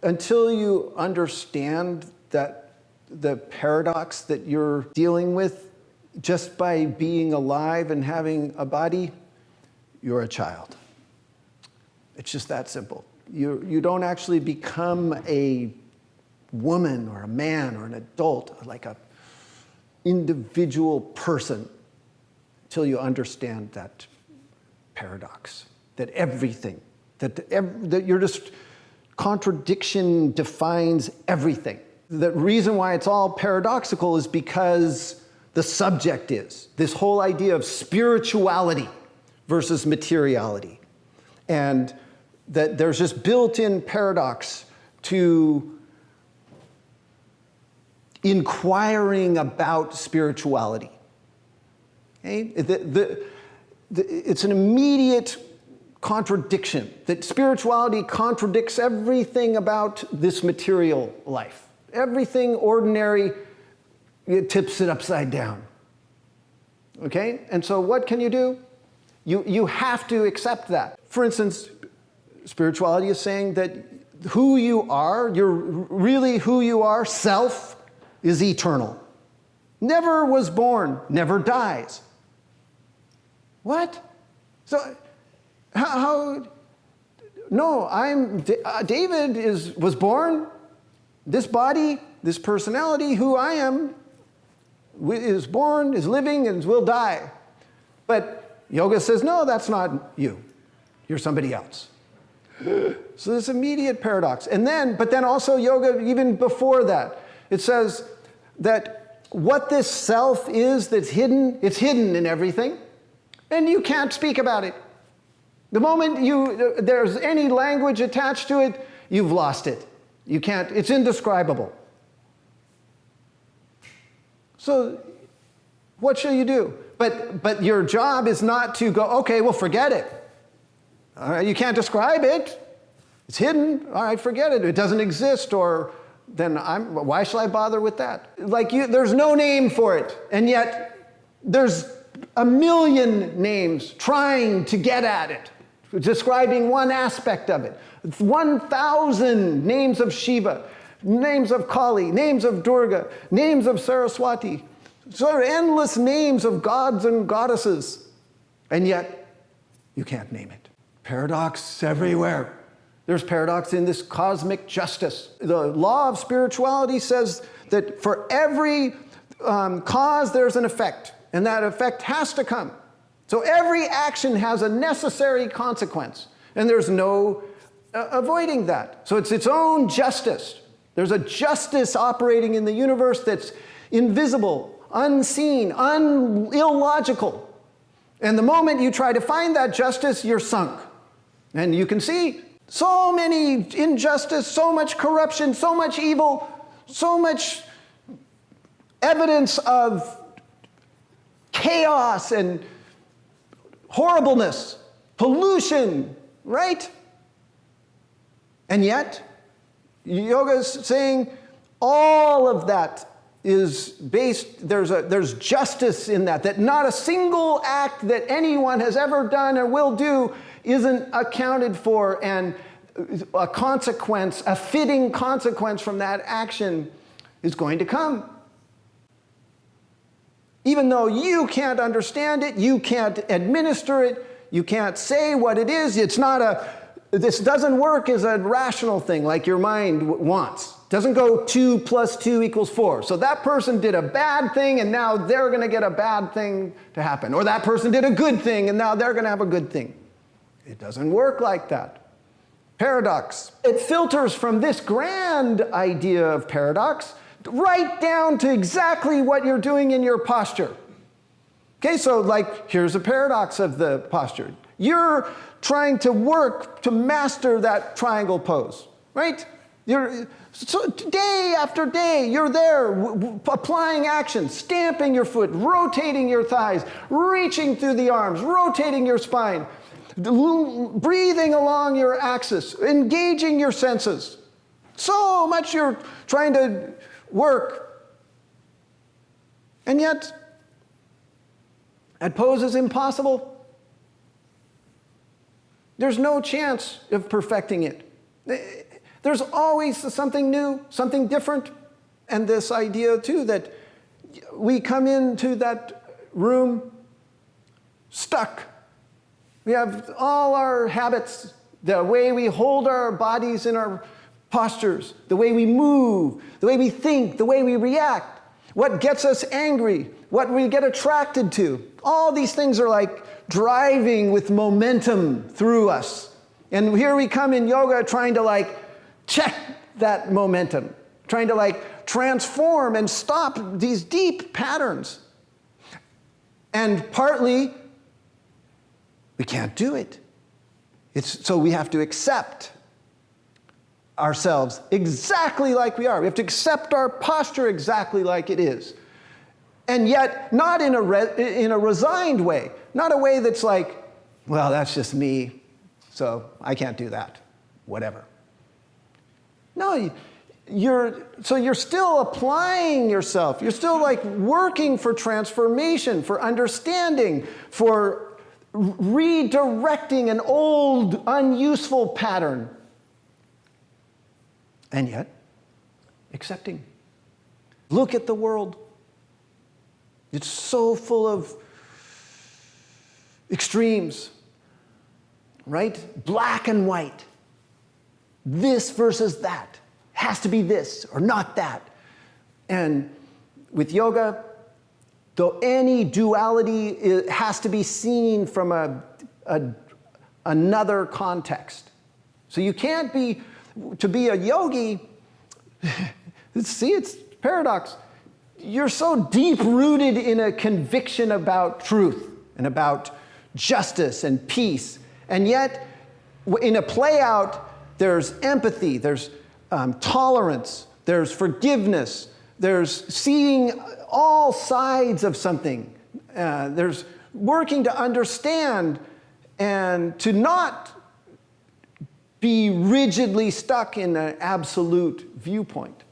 until you understand that the paradox that you're dealing with, just by being alive and having a body, you're a child. It's just that simple. You don't actually become a woman or a man or an adult, like a individual person, until you understand that paradox, that everything, that you're just, contradiction defines everything. The reason why it's all paradoxical is because the subject is this whole idea of spirituality versus materiality. And that there's this built-in paradox to inquiring about spirituality. Okay? It's an immediate contradiction, that spirituality contradicts everything about this material life. Everything ordinary, it tips it upside down. Okay? And so what can you do? You have to accept that. For instance, spirituality is saying that who you are, you're really who you are, self, is eternal. Never was born, never dies. What? So, how? No, David was born. This body, this personality, who I am, is born, is living, and will die. But yoga says, no, that's not you. You're somebody else. So this immediate paradox. But then also yoga, even before that, it says that what this self is that's hidden, it's hidden in everything, and you can't speak about it. The moment there's any language attached to it, you've lost it. You can't, it's indescribable. So what shall you do? But your job is not to go, okay, well, forget it. All right, you can't describe it. It's hidden. All right, forget it. It doesn't exist, or then why shall I bother with that? There's no name for it, and yet there's a million names trying to get at it, describing one aspect of it. 1,000 names of Shiva, names of Kali, names of Durga, names of Saraswati, sort of endless names of gods and goddesses, and yet you can't name it. Paradox everywhere. There's paradox in this cosmic justice. The law of spirituality says that for every cause there's an effect, and that effect has to come. So every action has a necessary consequence, and there's no avoiding that. So it's its own justice. There's a justice operating in the universe that's invisible, unseen, illogical. And the moment you try to find that justice, you're sunk. And you can see so many injustice, so much corruption, so much evil, so much evidence of chaos and horribleness, pollution, right? And yet, yoga is saying all of that is based, there's justice in that not a single act that anyone has ever done or will do isn't accounted for, and a consequence, a fitting consequence from that action is going to come. Even though you can't understand it, you can't administer it, you can't say what it is, this doesn't work as a rational thing like your mind wants. It doesn't go 2 + 2 = 4. So that person did a bad thing and now they're going to get a bad thing to happen. Or that person did a good thing and now they're going to have a good thing. It doesn't work like that. Paradox. It filters from this grand idea of paradox right down to exactly what you're doing in your posture. Okay, so here's a paradox of the posture. You're trying to work to master that triangle pose, right? So day after day, you're there applying action, stamping your foot, rotating your thighs, reaching through the arms, rotating your spine, breathing along your axis, engaging your senses. So much you're trying to work. And yet, that pose is impossible. There's no chance of perfecting it. There's always something new, something different. And this idea, too, that we come into that room stuck. We have all our habits, the way we hold our bodies in our postures, the way we move, the way we think, the way we react, what gets us angry, what we get attracted to. All these things are like driving with momentum through us. And here we come in yoga trying to like check that momentum, trying to like transform and stop these deep patterns. And partly, we can't do it. So we have to accept ourselves exactly like we are. We have to accept our posture exactly like it is. And yet, not in a resigned way. Not a way that's like, well, that's just me, so I can't do that. Whatever. No, you're still applying yourself. You're still like working for transformation, for understanding, for redirecting an old, unuseful pattern. And yet, accepting. Look at the world. It's so full of extremes, right? Black and white. This versus that. Has to be this or not that. And with yoga, though any duality has to be seen from another context. So you can't be, to be a yogi, see, it's paradox. You're so deep-rooted in a conviction about truth and about justice and peace. And yet, in a play-out, there's empathy, there's tolerance, there's forgiveness, there's seeing all sides of something. There's working to understand and to not be rigidly stuck in an absolute viewpoint.